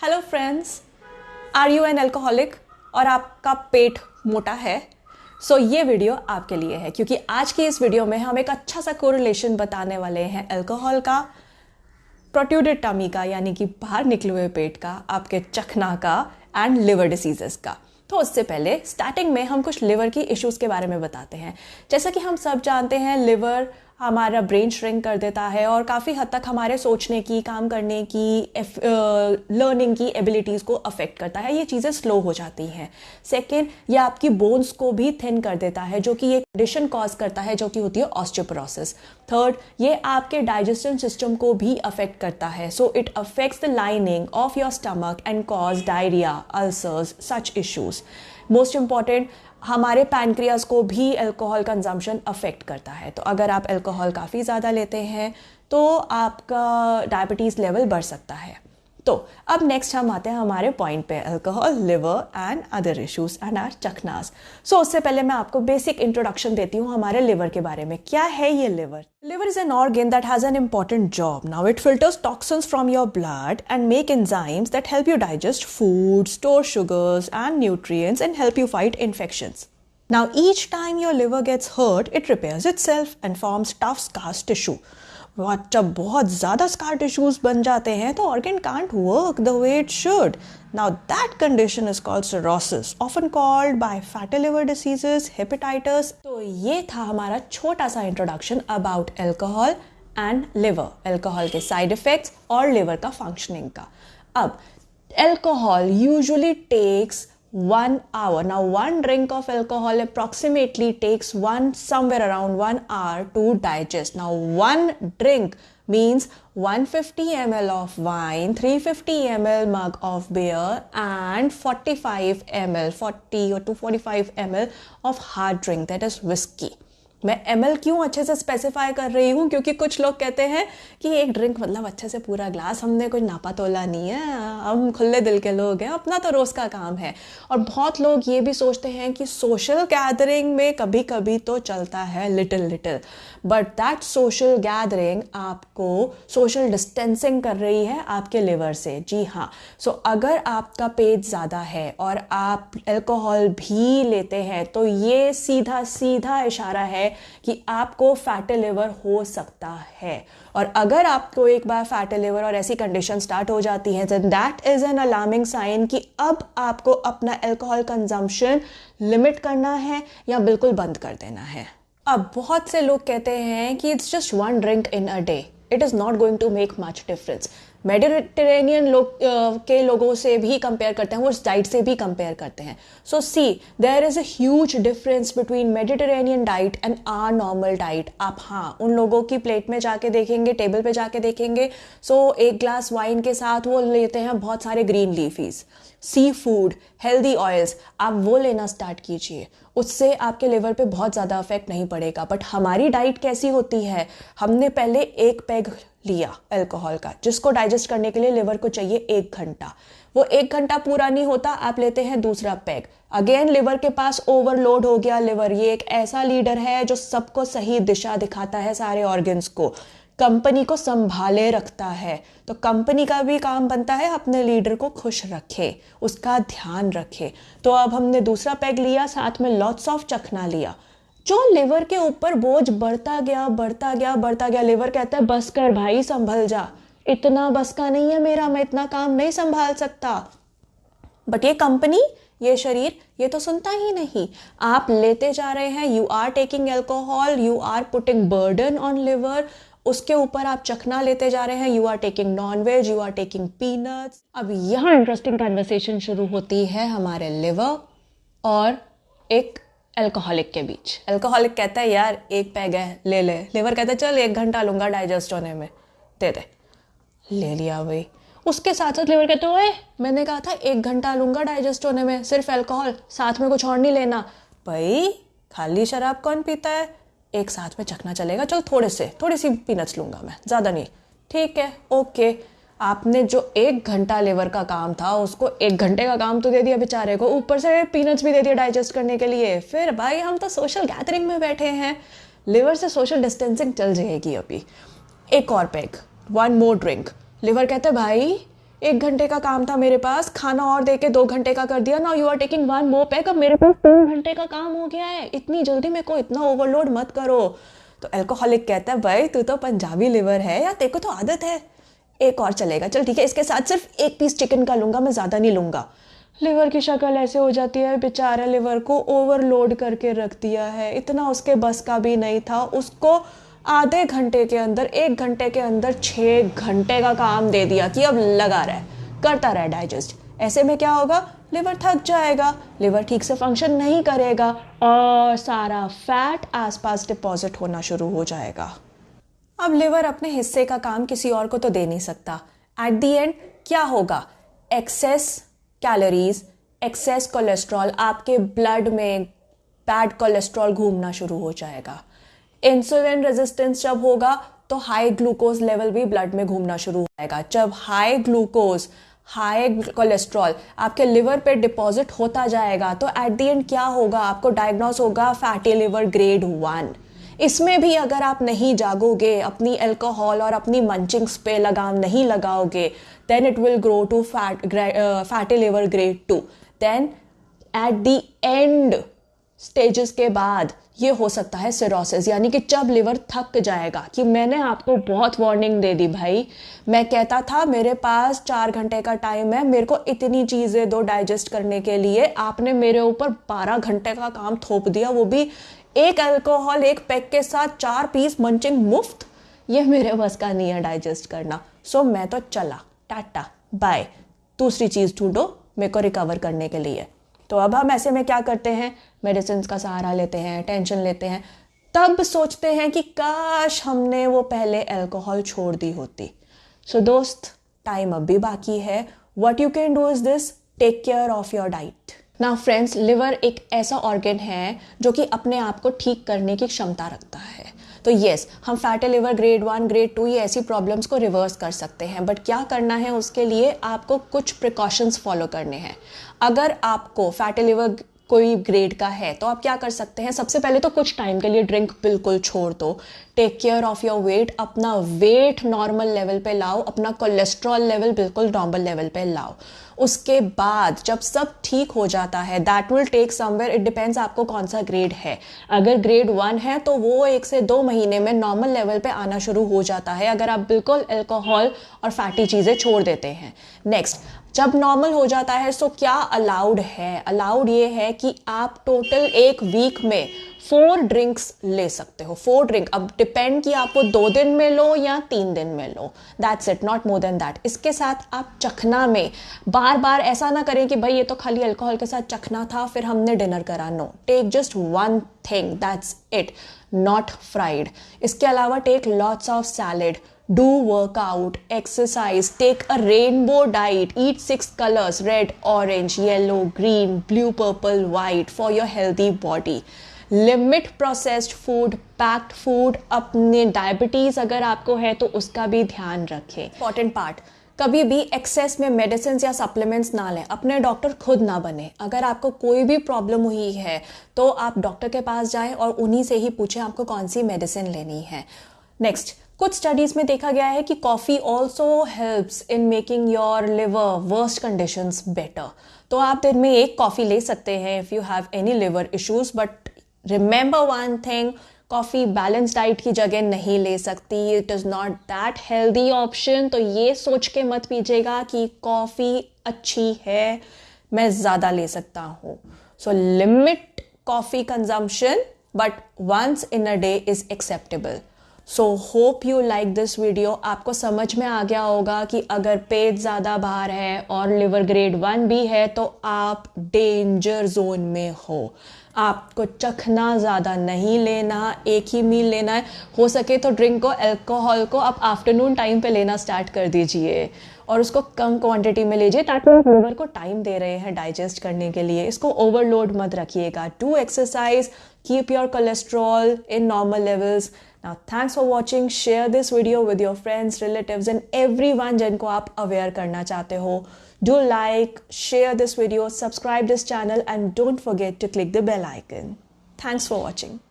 Hello friends, are you an alcoholic और आपका पेट मोटा है? सो ये वीडियो आपके लिए है क्योंकि आज की इस वीडियो में हम एक अच्छा सा कोरिलेशन बताने वाले हैं अल्कोहल का, प्रोट्रूडेड टमी का यानी कि बाहर निकले हुए पेट का, आपके चखना का एंड लिवर डिसीजेस का। तो उससे पहले स्टार्टिंग में हम कुछ लिवर की इश्यूज़ के बारे में बताते हैं। जैसा कि हम सब जानते हैं, लिवर हमारा ब्रेन श्रिंक कर देता है और काफ़ी हद तक हमारे सोचने की, काम करने की, लर्निंग की एबिलिटीज़ को अफेक्ट करता है। ये चीज़ें स्लो हो जाती हैं। सेकेंड, ये आपकी बोन्स को भी थिन कर देता है, जो कि ये कंडीशन कॉज करता है जो कि होती है ऑस्टियोपोरोसिस। थर्ड, ये आपके डाइजेशन सिस्टम को भी अफेक्ट करता है। So it affects the lining of your stomach and cause diarrhoea, ulcers, such issues. Most important, हमारे पैनक्रियाज को भी अल्कोहल कंजम्पशन अफेक्ट करता है। तो अगर आप अल्कोहल काफ़ी ज़्यादा लेते हैं तो आपका डायबिटीज़ लेवल बढ़ सकता है। तो अब नेक्स्ट हम आते हैं हमारे पॉइंट पे, alcohol, liver and other issues and our चखनास। सो उससे पहले मैं आपको बेसिक इंट्रोडक्शन देती हूँ हमारे लिवर के बारे में। क्या है ये liver? Liver is an organ that has an important job. Now it filters toxins from your blood and make enzymes that help you digest food, store sugars and nutrients and help you fight infections. Now each time your liver gets hurt, it repairs itself and forms tough scar tissue. जब बहुत ज़्यादा scar tissues बन जाते हैं तो organ can't work the way it should. Now that condition is called cirrhosis, often called by fatty liver diseases, hepatitis. तो ये था हमारा छोटा सा introduction about alcohol and liver, alcohol के साइड इफेक्ट्स और लिवर का फंक्शनिंग का. अब alcohol usually takes 1 hour. Now one drink of alcohol approximately takes somewhere around 1 hour to digest. Now one drink means 150 ml of wine, 350 ml mug of beer and 45 ml, 40 or to 45 ml of hard drink, that is whiskey. मैं ml क्यों अच्छे से specify कर रही हूँ क्योंकि कुछ लोग कहते हैं कि एक ड्रिंक मतलब अच्छे से पूरा ग्लास, हमने कोई नापा तोला नहीं है, हम खुले दिल के लोग हैं, अपना तो रोज़ का काम है. और बहुत लोग ये भी सोचते हैं कि सोशल गैदरिंग में कभी कभी तो चलता है little, but that social gathering आपको सोशल डिस्टेंसिंग कर रही है आपके लिवर से. जी हाँ. सो अगर आपका पेट ज़्यादा है और आप अल्कोहल भी लेते हैं तो ये सीधा सीधा इशारा है कि आपको फैटी लिवर हो सकता है. और अगर आपको एक बार फैटी लिवर और ऐसी कंडीशन स्टार्ट हो जाती है then that is an alarming sign कि अब आपको अपना अल्कोहल कंजम्पशन लिमिट करना है या बिल्कुल बंद कर देना है. अब बहुत से लोग कहते हैं कि it's just 1 drink in a day, it is not going to make much difference. Mediterranean के लोगों से भी कंपेयर करते हैं, वो उस डाइट से भी कंपेयर करते हैं. So see, there is a huge difference between Mediterranean diet and our normal diet. आप हाँ उन लोगों की प्लेट में जाके देखेंगे, टेबल पे जाके देखेंगे, सो एक ग्लास वाइन के साथ वो लेते हैं बहुत सारे green लीफीज, sea food, healthy oils. आप वो लेना स्टार्ट कीजिए, उससे आपके लिवर पे बहुत ज़्यादा इफेक्ट नहीं पड़ेगा. बट हमारी डाइट कैसी होती है? हमने पहले एक पैग लिया अल्कोहल का, जिसको डाइजेस्ट करने के लिए लिवर को चाहिए 1 घंटा. वो 1 घंटा पूरा नहीं होता, आप लेते हैं दूसरा पैग. अगेन लिवर के पास ओवरलोड हो गया. लिवर ये एक ऐसा लीडर है जो सबको सही दिशा दिखाता है, सारे ऑर्गन्स को, कंपनी को संभाले रखता है. तो कंपनी का भी काम बनता है अपने लीडर को खुश रखे, उसका ध्यान रखे. तो अब हमने दूसरा पैग लिया, साथ में लॉट्स ऑफ चखना लिया. जो लिवर के ऊपर बोझ बढ़ता गया. लिवर कहता है बस कर भाई, संभल जा, इतना बस का नहीं है मेरा, मैं इतना काम नहीं संभाल सकता. बट ये कंपनी, ये शरीर, ये तो सुनता ही नहीं. आप लेते जा रहे हैं, you are taking alcohol, you are putting burden on liver. उसके ऊपर आप चखना लेते जा रहे हैं, you are taking non veg, you are taking peanuts. अब यहाँ इंटरेस्टिंग कन्वर्सेशन शुरू होती है हमारे लिवर और एक अल्कोहलिक के बीच. अल्कोहलिक कहता है यार 1 पैग है, ले ले. लिवर कहता है चल 1 घंटा लूंगा डाइजेस्ट होने में, दे दे. ले लिया भाई. उसके साथ साथ लिवर कहते ओए मैंने कहा था 1 घंटा लूंगा डाइजेस्ट होने में, सिर्फ अल्कोहल, साथ में कुछ और नहीं लेना. भाई खाली शराब कौन पीता है, एक साथ में चखना चलेगा, चल थोड़ी सी पीनट्स लूंगा मैं, ज़्यादा नहीं. ठीक है, ओके. आपने जो 1 घंटा लिवर का काम था उसको 1 घंटे का काम तो दे दिया बेचारे को, ऊपर से पीनट्स भी दे दिया डाइजेस्ट करने के लिए. फिर भाई हम तो सोशल गैदरिंग में बैठे हैं, लिवर से सोशल डिस्टेंसिंग चल जाएगी. अभी एक और पैग, 1 मोर ड्रिंक. लिवर कहता है भाई 1 घंटे का काम था मेरे पास, खाना और दे के 2 घंटे का कर दिया, now you are taking 1 more pack, अब मेरे पास 3 घंटे का काम हो गया है, इतनी जल्दी मेरे को इतना ओवरलोड मत करो। तो अल्कोहलिक कहता है भाई तू तो पंजाबी लिवर है या तेरे को तो आदत है, एक और चलेगा, चल ठीक है, इसके साथ सिर्फ 1 पीस चिकन का लूंगा, मैं ज़्यादा नहीं लूंगा। लिवर की शक्ल ऐसे हो जाती है, बेचारा लिवर को ओवरलोड करके रख दिया है, इतना उसके बस का भी नहीं था, उसको आधे घंटे के अंदर 1 घंटे के अंदर 6 घंटे का काम दे दिया कि अब लगा रहा है, करता रहे डाइजेस्ट। ऐसे में क्या होगा, लिवर थक जाएगा, लिवर ठीक से फंक्शन नहीं करेगा और सारा फैट आसपास डिपॉजिट होना शुरू हो जाएगा। अब लिवर अपने हिस्से का काम किसी और को तो दे नहीं सकता। एट दी एंड क्या होगा, एक्सेस कैलोरीज, एक्सेस कोलेस्ट्रॉल, आपके ब्लड में बैड कोलेस्ट्रॉल घूमना शुरू हो जाएगा। इंसुलिन रेजिस्टेंस जब होगा तो हाई ग्लूकोज लेवल भी ब्लड में घूमना शुरू हो जाएगा। जब हाई ग्लूकोज, हाई कोलेस्ट्रॉल आपके लिवर पे डिपॉजिट होता जाएगा तो एट द एंड क्या होगा, आपको डायग्नोस होगा फैटी लिवर ग्रेड 1। इसमें भी अगर आप नहीं जागोगे, अपनी अल्कोहल और अपनी मंचिंग्स पे लगाम नहीं लगाओगे, then it will grow to fatty liver grade 2। Then at the end stages के बाद ये हो सकता है सिरोसिस, यानी कि जब लिवर थक जाएगा कि मैंने आपको बहुत वार्निंग दे दी भाई, मैं कहता था मेरे पास 4 घंटे का टाइम है, मेरे को इतनी चीज़ें दो डाइजेस्ट करने के लिए, आपने मेरे ऊपर 12 घंटे का काम थोप दिया, वो भी एक अल्कोहल 1 पैक के साथ 4 पीस मंचिंग मुफ्त। ये मेरे बस का नहीं है डाइजेस्ट करना। सो मैं तो चला, टाटा बाय, दूसरी चीज़ ढूंढो मेरे को रिकवर करने के लिए। तो अब हम ऐसे में क्या करते हैं, मेडिसिन का सहारा लेते हैं, टेंशन लेते हैं, तब सोचते हैं कि काश हमने वो पहले अल्कोहल छोड़ दी होती। सो दोस्त, टाइम अब भी बाकी है। What you can do is this, take care of your diet. Now friends, liver एक ऐसा ऑर्गन है जो कि अपने आप को ठीक करने की क्षमता रखता है। तो यस, हम फैटी लिवर ग्रेड 1, ग्रेड 2 ये ऐसी प्रॉब्लम्स को रिवर्स कर सकते हैं, बट क्या करना है उसके लिए आपको कुछ प्रिकॉशंस फॉलो करने हैं। अगर आपको फैटी लिवर कोई ग्रेड का है तो आप क्या कर सकते हैं, सबसे पहले तो कुछ टाइम के लिए ड्रिंक बिल्कुल छोड़ दो। Take care of your weight, अपना वेट नॉर्मल लेवल पे लाओ, अपना कोलेस्ट्रॉल लेवल बिल्कुल नॉर्मल लेवल पे लाओ। उसके बाद जब सब ठीक हो जाता है, that will take somewhere, it depends आपको कौन सा ग्रेड है। अगर ग्रेड 1 है तो वो 1 से 2 महीने में नॉर्मल लेवल पे आना शुरू हो जाता है, अगर आप बिल्कुल अल्कोहल और फैटी चीज़ें छोड़ देते हैं। नेक्स्ट, जब नॉर्मल हो जाता है तो क्या अलाउड है, अलाउड ये है कि आप टोटल 1 वीक में 4 ड्रिंक्स ले सकते हो। 4 ड्रिंक, अब डिपेंड कि आप वो 2 दिन में लो या 3 दिन में लो, that's it, not more than that. इसके साथ आप चखना में बार बार ऐसा ना करें कि भाई ये तो खाली अल्कोहल के साथ चखना था फिर हमने डिनर करा, no, take just 1 thing, that's it, not fried. इसके अलावा take lots of salad, do workout, exercise, take a rainbow diet, eat 6 colors, red, orange, yellow, green, blue, purple, white for your healthy body. Limit processed food, packed food, अपने diabetes अगर आपको है तो उसका भी ध्यान रखें। इंपॉर्टेंट पार्ट, कभी भी एक्सेस में मेडिसिन या सप्लीमेंट्स ना लें, अपने डॉक्टर खुद ना बने। अगर आपको कोई भी प्रॉब्लम हुई है तो आप डॉक्टर के पास जाएं और उन्हीं से ही पूछें आपको कौन सी मेडिसिन लेनी है। नेक्स्ट, कुछ स्टडीज में देखा गया है कि coffee also helps in making your liver worst conditions better. तो आप दिन में 1 कॉफ़ी ले सकते हैं if you have any liver issues, but remember one thing, coffee balance diet की जगह नहीं ले सकती, it is not that healthy option. तो ये सोच के मत पीजिएगा कि कॉफ़ी अच्छी है, मैं ज़्यादा ले सकता हूँ। So limit coffee consumption, but once in a day is acceptable. So hope you like this video. आपको समझ में आ गया होगा कि अगर पेट ज़्यादा बाहर है और लिवर ग्रेड 1 भी है तो आप डेंजर जोन में हो। आपको चखना ज़्यादा नहीं लेना, एक ही मील लेना है। हो सके तो ड्रिंक को, अल्कोहल को आप आफ्टरनून टाइम पे लेना स्टार्ट कर दीजिए और उसको कम क्वांटिटी में लीजिए ताकि आप लिवर को टाइम दे रहे हैं डाइजेस्ट करने के लिए। इसको ओवरलोड मत रखिएगा। Do exercise, keep your cholesterol in normal levels. Now, thanks for watching. Share this video with your friends, relatives and everyone जिनको आप aware करना चाहते हो. Do like, share this video, subscribe this channel and don't forget to click the bell icon. Thanks for watching.